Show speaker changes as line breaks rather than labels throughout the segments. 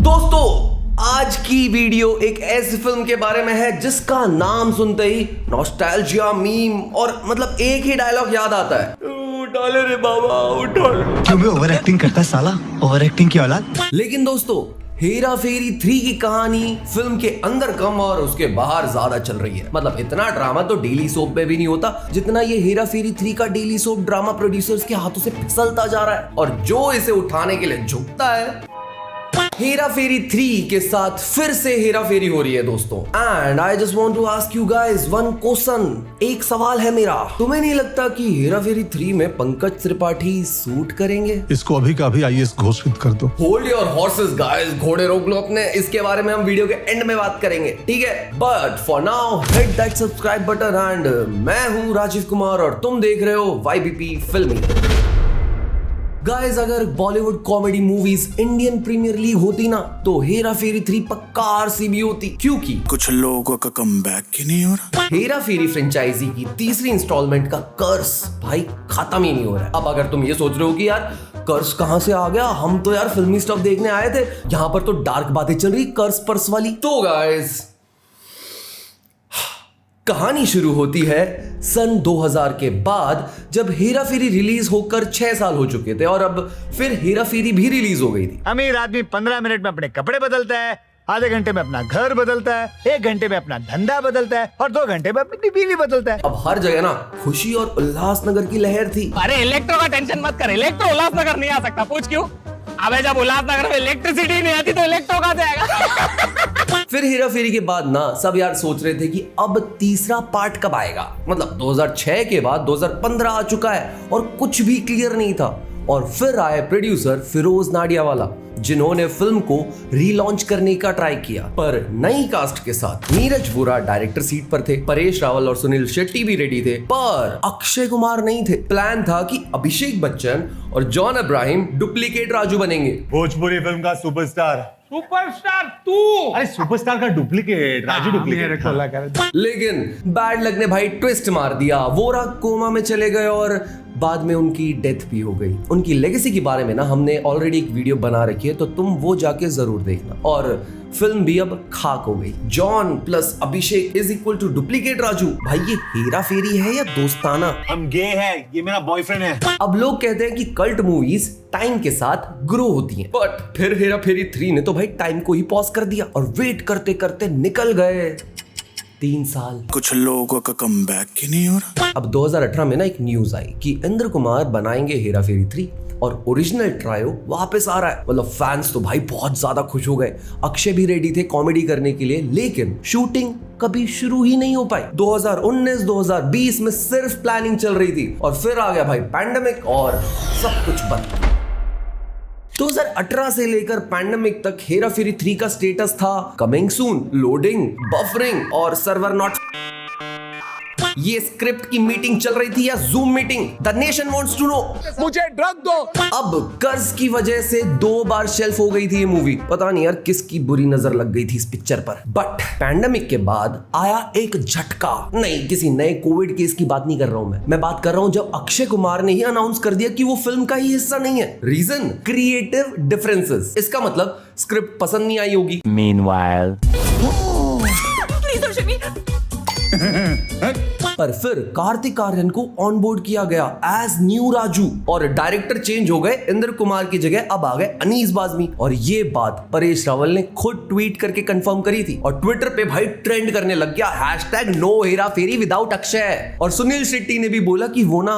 दोस्तों आज की वीडियो एक ऐसी फिल्म के बारे में है जिसका नाम सुनते ही नॉस्टैल्जिया मीम और मतलब एक ही डायलॉग याद आता है, उठा ले रे बाबा उठा।
क्यों भी ओवर एक्टिंग करता है साला, ओवर एक्टिंग की औलाद।
लेकिन दोस्तों हेरा फेरी 3 की कहानी फिल्म के अंदर कम और उसके बाहर ज्यादा चल रही है। मतलब इतना ड्रामा तो डेली सोप में भी नहीं होता जितना ये हेरा फेरी 3 का डेली सोप ड्रामा प्रोड्यूसर्स के हाथों से फिसलता जा रहा है और जो इसे उठाने के लिए झुकता है। हेरा फेरी 3 के साथ फिर से हेरा फेरी हो रही है दोस्तों। And I just want to ask you guys one question. एक सवाल है मेरा, तुम्हें नहीं लगता कि हेरा फेरी 3 में पंकज त्रिपाठी सूट करेंगे?
इसको अभी का अभी आईएएस घोषित कर दो।
होल्ड योर हॉर्सेस गाइस, घोड़े रोक लो अपने। इसके बारे में हम वीडियो के एंड में बात करेंगे, ठीक है? But for now hit that subscribe button and मैं हूं राजीव कुमार और तुम देख रहे हो YBP फिल्मी। गाइस अगर Bollywood comedy movies Indian Premier League होती ना तो हेरा फेरी 3 पक्का RCB होती, क्योंकि
कुछ लोगों का कमबैक ही नहीं हो रहा।
हेरा फेरी फ्रेंचाइजी की तीसरी इंस्टॉलमेंट का कर्स भाई खत्म ही नहीं हो रहा है। अब अगर तुम ये सोच रहे हो कि यार कर्स कहां से आ गया, हम तो यार फिल्मी स्टफ देखने आए थे, यहाँ पर तो डार्क बातें चल रही कर्स पर्स वाली। तो गाइस कहानी शुरू होती है सन 2000 के बाद जब हेरा फेरी रिलीज होकर 6 साल हो चुके थे और अब फिर हेरा फेरी भी रिलीज हो गई थी।
अमीर आदमी 15 मिनट में अपने कपड़े बदलता है, आधे घंटे में अपना घर बदलता है, 1 घंटे में अपना धंधा बदलता है और 2 घंटे में अपनी बीवी बदलता है।
अब हर जगह ना खुशी और उल्लासनगर की लहर थी।
अरे इलेक्ट्रो का टेंशन मत कर, इलेक्ट्रो उल्लासनगर नहीं आ सकता। पूछ क्यों? अबे जब उल्लासनगर में इलेक्ट्रिसिटी नहीं आती तो इलेक्ट्रो कहां से आएगा?
फिर हेरा फेरी के बाद ना सब यार सोच रहे थे कि अब तीसरा पार्ट कब आएगा। मतलब 2006 के बाद 2015 आ चुका है और कुछ भी क्लियर नहीं था। और फिर आए प्रोड्यूसर फिरोज नाडियावाला जिन्होंने फिल्म को रीलॉन्च करने का ट्राई किया, पर नई कास्ट के साथ। नीरज वोरा डायरेक्टर सीट पर थे, परेश रावल और सुनील शेट्टी भी रेडी थे, पर अक्षय कुमार नहीं थे। प्लान था कि अभिषेक बच्चन और जॉन अब्राहिम डुप्लीकेट राजू बनेंगे।
भोजपुरी फिल्म का सुपरस्टार
तू
अरे सुपरस्टार का डुप्लीकेट राजू डुप्लीकेट।
लेकिन बैड लक ने भाई ट्विस्ट मार दिया। वोरा कोमा में चले गए और बाद में उनकी डेथ भी हो गई। उनकी लेगेसी के बारे में ना हमने ऑलरेडी एक वीडियो बना रखी है, तो तुम वो जाके जरूर देखना। और फिल्म भी अब खाक हो गई। John plus Abhishek is equal to duplicate Raju. भाई ये हेरा फेरी है या दोस्ताना?
हम गे हैं, ये मेरा बॉयफ्रेंड है।
अब लोग कहते हैं कि कल्ट मूवीज टाइम के साथ ग्रो होती हैं, बट फिर हेरा फेरी 3 ने तो भाई टाइम को ही पॉज कर दिया और वेट करते करते निकल गए 3 साल।
कुछ लोगों का कमबैक ही नहीं हो रहा।
अब 2018 में ना एक न्यूज आई कि इंद्र कुमार बनाएंगे हेरा फेरी 3 और ओरिजिनल ट्रायो वापस आ रहा है। मतलब फैंस तो भाई बहुत ज्यादा खुश हो गए। अक्षय भी रेडी थे कॉमेडी करने के लिए, लेकिन शूटिंग कभी शुरू ही नहीं हो पाई। 2019-2020 में सिर्फ प्लानिंग चल रही थी और फिर आ गया भाई पैंडेमिक और सब कुछ बंद। 2018 से लेकर पैंडेमिक तक हेरा फेरी 3 का स्टेटस था कमिंग सून, लोडिंग, बफरिंग और सर्वर नॉट। ये स्क्रिप्ट की मीटिंग चल रही थी या zoom meeting? The nation wants to know.
मुझे ड्रग दो।
अब कर्ज की वजह से 2 बार शेल्फ हो गई थी ये मूवी। पता नहीं यार किसकी बुरी नजर लग गई थी इस पिक्चर पर। बट पैंडेमिक के बाद आया एक झटका। नहीं, किसी नए कोविड केस की बात नहीं कर रहा हूं मैं बात कर रहा हूं जब अक्षय कुमार ने ही अनाउंस कर दिया कि वो फिल्म का ही हिस्सा नहीं है। Reason creative differences. इसका मतलब स्क्रिप्ट पसंद नहीं आई होगी।
Meanwhile,
पर फिर कार्तिक आर्यन को ऑन बोर्ड किया गया एज न्यू राजू और डायरेक्टर चेंज हो गए। इंद्र कुमार की जगह अब आ गए अनीस बाज़मी। और ये बात परेश रावल ने खुद ट्वीट करके कंफर्म करी थी और ट्विटर पे भाई ट्रेंड करने लग गया #नो हेरा फेरी विदाउट अक्षय। और सुनील शेट्टी ने भी बोला कि वो ना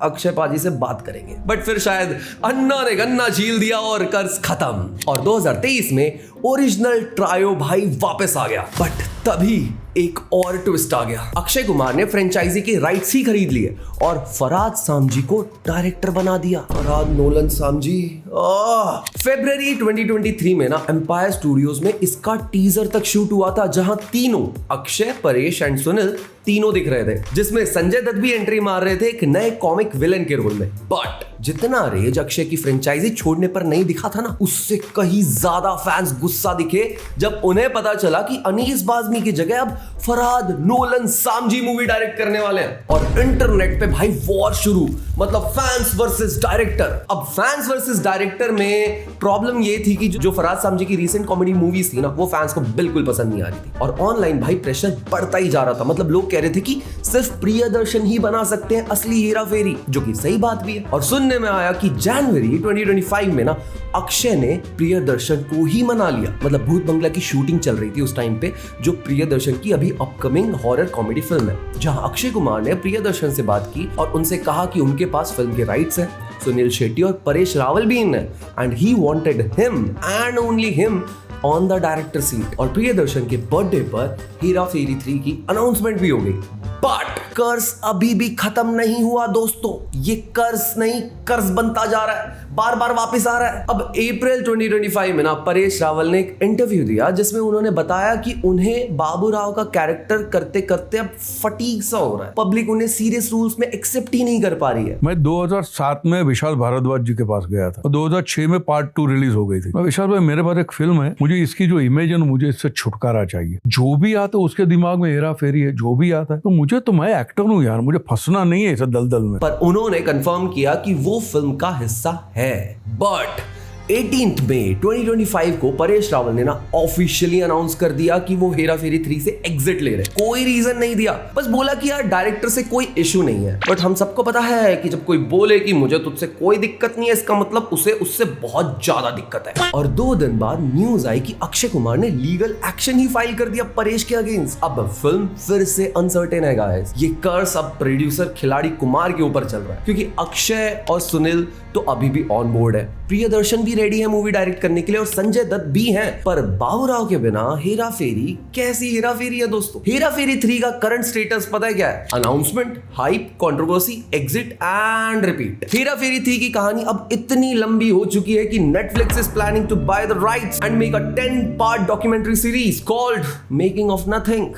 अक्षय पाजी से बात करेंगे। बट फिर शायद अन्ना ने गन्ना झील दिया और कर्ज खत्म। और 2023 में ओरिजिनल ट्रायो भाई वापस आ गया। बट तभी एक और ट्विस्ट आ गया। अक्षय कुमार ने फ्रेंचाइजी के राइट्स ही खरीद लिए और फरहाद सामजी को डायरेक्टर बना दिया। फरहाद नोलन सामजी। फरवरी 2023 में ना एम्पायर स्टूडियोज में इसका टीजर तक शूट हुआ था, जहां तीनों अक्षय, परेश एंड सुनील तीनों दिख रहे थे, जिसमें संजय दत्त भी एंट्री मार रहे थे एक नए कॉमिक विलन के रोल में। बट जितना रेज अक्षय की फ्रेंचाइजी छोड़ने पर नहीं दिखा था ना, उससे कहीं ज्यादा फैंस गुस्सा दिखे जब उन्हें पता चला कि अनीस बाज़मी की जगह अब Farhad Nolan Samji movie direct करने वाले हैं। और इंटरनेट पे भाई वॉर शुरू। मतलब फैंस वर्सेस डायरेक्टर। अब फैंस वर्सेस डायरेक्टर में प्रॉब्लम ये थी कि जो फराज सामजी की रीसेंट कॉमेडी मूवीज थी ना, वो फैंस को बिल्कुल पसंद नहीं आ रही थी और ऑनलाइन भाई प्रेशर बढ़ता ही जा रहा था। मतलब लोग कह रहे थे कि सिर्फ प्रियदर्शन ही बना सकते हैं असली हेरा फेरी, जो कि सही बात भी है। और सुनने में आया कि जनवरी 2025 में ना अक्षय ने प्रियदर्शन को ही मना लिया। मतलब भूत बंगला की शूटिंग चल रही थी उस टाइम पे, जो प्रियदर्शन की अभी अपकमिंग हॉरर कॉमेडी फिल्म है, जहां अक्षय कुमार ने प्रियदर्शन से बात की और उनसे कहा कि उनके पास फिल्म के राइट्स हैं। सुनील शेट्टी और परेश रावल भी इन है and he wanted him and only him on the director seat. और प्रियदर्शन के बर्थडे पर हेरा फेरी 3 की अनाउंसमेंट भी हो गई। बट कर्ज अभी भी खत्म नहीं हुआ दोस्तों, ये कर्ज नहीं कर्ज बनता जा रहा है, बार बार वापस आ रहा है। अब अप्रैल 2025 में ना परेश रावल ने एक इंटरव्यू दिया जिसमें उन्होंने बताया कि उन्हें बाबू राव का कैरेक्टर करते करते अब फटीग सा हो रहा है, पब्लिक उन्हें सीरियस रोल्स में एक्सेप्ट ही नहीं कर पा रही है।
मैं 2007 में विशाल भारद्वाज जी के पास गया था और 2006 में पार्ट 2 रिलीज हो गई थी। विशाल भाई मेरे पास एक फिल्म है, मुझे इसकी जो इमेज है मुझे इससे छुटकारा चाहिए। जो भी आता है उसके दिमाग में हेरा फेरी है, जो भी आता है, तो मुझे तो मैं एक्टर हूँ यार, मुझे फंसना नहीं है इस दलदल में।
पर उन्होंने कंफर्म किया कि वो फिल्म का हिस्सा है। बट 18 मई 2025 को परेश रावल ने ना ऑफिशियली अनाउंस कर दिया कि वो हेरा फेरी 3 से एग्जिट ले रहे। कोई रीजन नहीं दिया, बस बोला कि यार डायरेक्टर से कोई इशू नहीं है। बट हम सबको पता है कि जब कोई बोले कि मुझे तुझसे कोई दिक्कत नहीं है, इसका मतलब उसे उससे बहुत ज्यादा दिक्कत है। और 2 दिन बाद न्यूज आई कि अक्षय कुमार ने लीगल एक्शन ही फाइल कर दिया परेश के अगेंस्ट। अब फिल्म फिर से अनसर्टेन है गाइस। ये कर्स अब प्रोड्यूसर खिलाड़ी कुमार के ऊपर चल रहा है, क्योंकि अक्षय और सुनील तो अभी भी ऑन बोर्ड है, प्रियदर्शन भी रेडी है मूवी डायरेक्ट करने के लिए और संजय दत्त भी हैं। पर बाबूराव के बिना हेरा फेरी कैसी हेरा फेरी है दोस्तों। हेरा फेरी 3 का करंट स्टेटस पता है क्या है? Announcement, hype, controversy, exit and repeat. Hera Pheri 3 की कहानी अब इतनी लंबी हो चुकी है कि Netflix is planning to buy the rights and make a 10-part documentary series called making of nothing.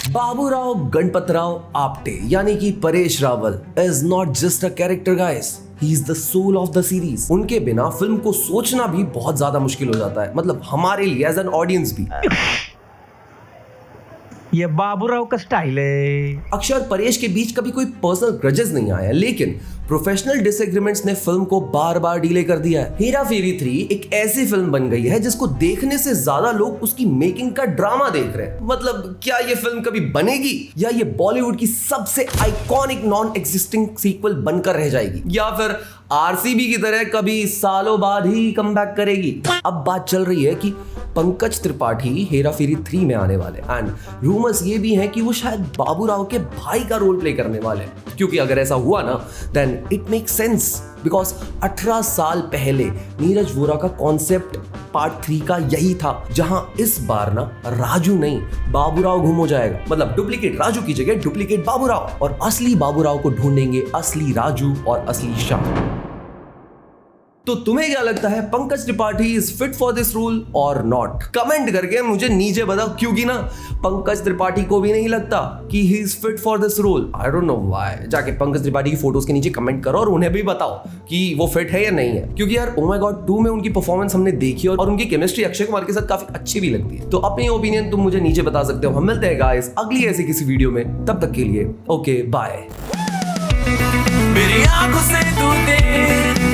Baburao Ganpatrao Apte यानी कि Paresh Rawal is not just a character guys, he is the soul of the series. उनके बिना फिल्म को सोचना भी बहुत ज्यादा मुश्किल हो जाता है, मतलब हमारे लिए एज एन ऑडियंस भी।
ये बाबूराव का स्टाइल है।
अक्षय और परेश के बीच कभी कोई पर्सनल ग्रजेस नहीं आया, लेकिन प्रोफेशनल डिसएग्रीमेंट्स ने फिल्म को बार बार डिले कर दिया है। हेरा फेरी 3 एक ऐसी फिल्म बन गई है जिसको देखने से ज्यादा लोग उसकी मेकिंग का ड्रामा देख रहे हैं। मतलब क्या ये फिल्म कभी बनेगी या ये बॉलीवुड की सबसे आइकॉनिक नॉन एग्जिस्टिंग सीक्वल बनकर रह जाएगी, या फिर आरसीबी की तरह कभी सालों बाद ही कमबैक करेगी। अब बात चल रही है कि पंकज त्रिपाठी हेरा फेरी 3 में आने वाले एंड रूमर्स ये भी हैं कि वो शायद बाबूराव के भाई का रोल प्ले करने वाले हैं, क्योंकि अगर ऐसा हुआ ना then it make sense, because 18 साल पहले नीरज वोरा का कॉन्सेप्ट पार्ट 3 का यही था, जहां इस बार ना राजू नहीं बाबूराव गुम हो जाएगा। मतलब डुप्लीकेट राजू की जगह डुप्लीकेट बाबूराव, और असली बाबूराव को ढूंढेंगे असली राजू और असली शाह। तो तुम्हें क्या लगता है, Pankaj Tripathi is fit for this role और नॉट? कमेंट करके मुझे नीचे बताओ, क्योंकि ना पंकज त्रिपाठी को भी नहीं लगता कि he is fit for this role. I don't know why. जाके पंकज त्रिपाठी की फोटोज के नीचे कमेंट करो और उन्हें भी बताओ कि वो फिट है या नहीं है, क्योंकि यार ओ माय गॉड 2 में उनकी परफॉर्मेंस हमने देखी और उनकी केमिस्ट्री अक्षय कुमार के साथ काफी अच्छी भी लगती है। तो अपनी ओपिनियन तुम मुझे नीचे बता सकते हो। हम मिलते हैं गाइस अगली ऐसी किसी वीडियो में, तब तक के लिए ओके बाय।
मेरी आंखों से तू देख